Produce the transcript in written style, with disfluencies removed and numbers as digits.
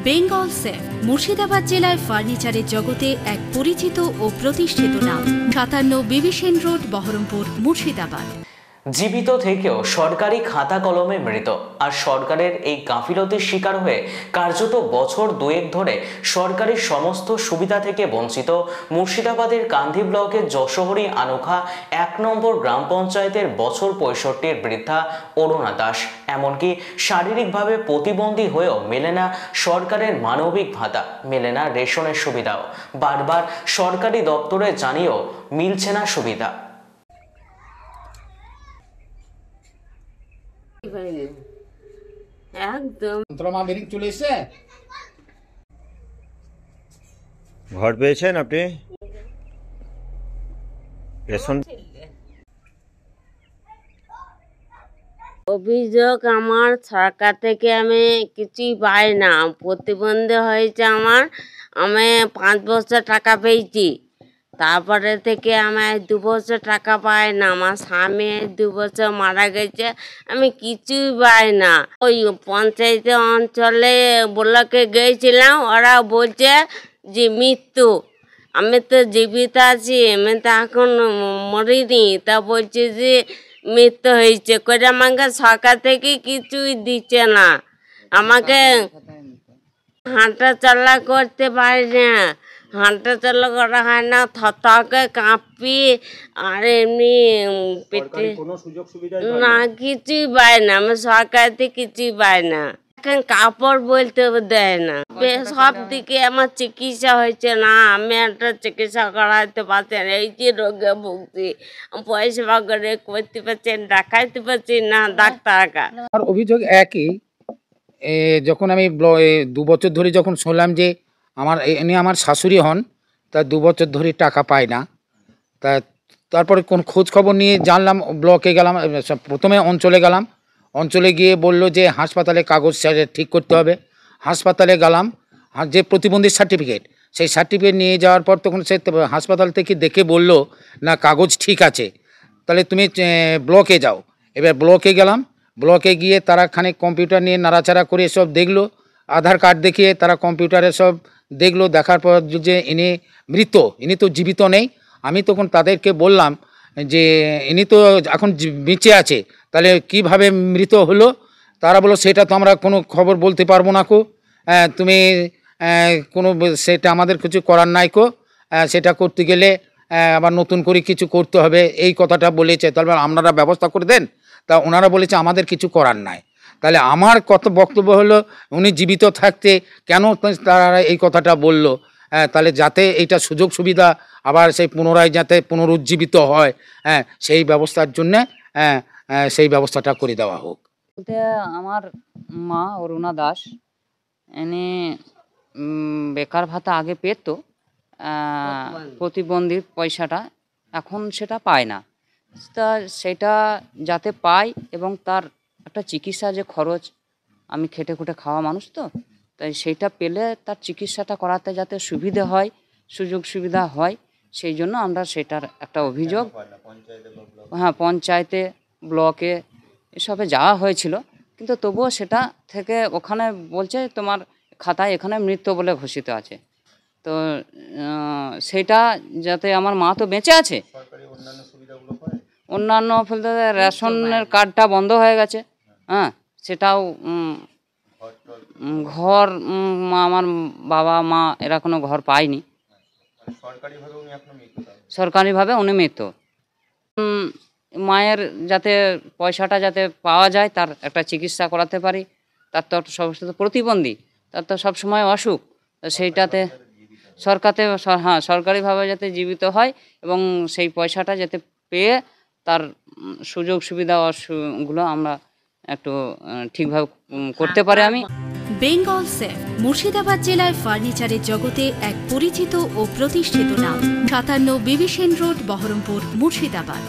Bengal safe Murshidabad জেলায় ফার্নিচারের জগতে এক পরিচিত ও প্রতিষ্ঠিত নাম। 57 বিবি সেন রোড, বহরমপুর, মুর্শিদাবাদ। জীবিত থেকেও সরকারি খাতা কলমে মৃত, আর সরকারের এই গাফিলতির শিকার হয়ে কার্যত বছর দুয়েক ধরে সরকারি সমস্ত সুবিধা থেকে বঞ্চিত মুর্শিদাবাদের কান্ধি ব্লকের যশোহরি আনোখা 1 নম্বর গ্রাম পঞ্চায়েতের বছর 65-এর বৃদ্ধা অরুণা দাস। এমনকি শারীরিকভাবে প্রতিবন্ধী হয়েও মেলে না সরকারের মানবিক ভাতা, মেলে না রেশনের সুবিধাও। বারবার সরকারি দপ্তরে জানিয়েও মিলছে না সুবিধা। ঘর পেয়েছেন আপনি? অভিযোগ আমার সরকার থেকে আমি কিছুই পাই না। প্রতিবন্ধী হয়েছে আমি 5 বছর টাকা পেয়েছি, তারপরে থেকে আমি 2 বছর টাকা পাই না। আমার স্বামী 2 বছর মারা গেছে, আমি কিছুই পাই না। ওই পঞ্চায়েতে অঞ্চলে ব্লকে গিয়েছিলাম, ওরা বলছে যে মৃত্যু। আমি তো জীবিত আছি, আমি তো এখন মরিনি। তা বলছে যে মৃত্যু হয়েছে করে, আমাকে সরকার থেকে কিছুই দিচ্ছে না। আমাকে হাঁটা চলা করতে পারি না, হাঁটা চলা করা হয় না, থকে কাঁপি, আর এমনি পেটে না কিছুই পাই না। আমি সরকার থেকে কিছুই পাই না। এখন কাপড় বলতে দেয় না। সব দিকে আমার চিকিৎসা হয়েছে না, আমি একটা চিকিৎসা করাতে পারছি না। এই যে রোগে ভুগছি, পয়সা করে করতে পারছি না, দেখাইতে পারছি না ডাক্তারকে। আর অভিযোগ একই, যখন আমি 2 বছর ধরে যখন শুনলাম যে আমার শাশুড়ি হন, তা 2 বছর ধরে টাকা পায় না। তারপরে কোন খোঁজ খবর নিয়ে জানলাম, ব্লকে গেলাম, প্রথমে অঞ্চলে গেলাম। অঞ্চলে গিয়ে বলল যে হাসপাতালে কাগজ ঠিক করতে হবে। হাসপাতালে গেলাম, যে প্রতিবন্ধী সার্টিফিকেট, সেই সার্টিফিকেট নিয়ে যাওয়ার পর তখন সে হাসপাতাল থেকে দেখে বলল না কাগজ ঠিক আছে, তাহলে তুমি ব্লকে যাও। এবার ব্লকে গেলাম, ব্লকে গিয়ে তারা খানিক কম্পিউটার নিয়ে নাড়াচাড়া করে সব দেখলো, আধার কার্ড দেখিয়ে তারা কম্পিউটারে সব দেখলো। দেখার পর যে ইনি মৃত, ইনি তো জীবিত নেই। আমি তখন তাদেরকে বললাম যে ইনি তো এখন বেঁচে আছে, তাহলে কিভাবে মৃত হলো? তারা বললো সেটা তো আমরা কোনো খবর বলতে পারবো না কো, তুমি কোনো সেটা আমাদের কিছু করার নাই কো, সেটা করতে গেলে আবার নতুন করে কিছু করতে হবে, এই কথাটা বলেছে। তাহলে আপনারা ব্যবস্থা করে দেন। তা ওনারা বলেছে আমাদের কিছু করার নাই। তাহলে আমার কত বক্তব্য হলো, উনি জীবিত থাকতে কেন তারা এই কথাটা বলল? তাহলে যাতে এইটা সুযোগ সুবিধা আবার সেই পুনরায় যাতে পুনরুজ্জীবিত হয়, সেই ব্যবস্থার জন্যে সেই ব্যবস্থাটা করে দেওয়া হোক। আমার মা অরুণা দাস, এনে বেকার ভাতা আগে পেত, প্রতিবন্ধীর পয়সাটা এখন সেটা পায় না। তা সেটা যাতে পায় এবং তার একটা চিকিৎসা যে খরচ, আমি খেটে খুঁটে খাওয়া মানুষ তো, তাই সেইটা পেলে তার চিকিৎসাটা করাতে যাতে সুবিধে হয়, সুযোগ সুবিধা হয়, সেই জন্য আমরা সেটার একটা অভিযোগ, পঞ্চায়েতে ব্লকে এসবে যাওয়া হয়েছিল, কিন্তু তবুও সেটা থেকে ওখানে বলছে তোমার খাতায় এখানে মৃত্যু বলে ঘোষিত আছে। তো সেটা যাতে, আমার মা তো বেঁচে আছে, অন্যান্য রেশনের কার্ডটা বন্ধ হয়ে গেছে, সেটাও ঘর, আমার বাবা মা এরা কোনো ঘর পায়নি, সরকারিভাবে উনি মৃত। মায়ের যাতে পয়সাটা যাতে পাওয়া যায়, তার একটা চিকিৎসা করাতে পারি। তার তো সমস্ত প্রতিবন্ধী, তার তো সবসময় অসুখ, সেইটাতে সরকারিভাবে যাতে জীবিত হয় এবং সেই পয়সাটা যাতে পেয়ে তার সুযোগ সুবিধাগুলো আমরা একটু ঠিকভাবে করতে পারি। আমি বেঙ্গল সেফ মুর্শিদাবাদ জেলায় ফার্নিচারের জগতে এক পরিচিত ও প্রতিষ্ঠিত নাম। 57 বিবি সেন রোড, বহরমপুর, মুর্শিদাবাদ।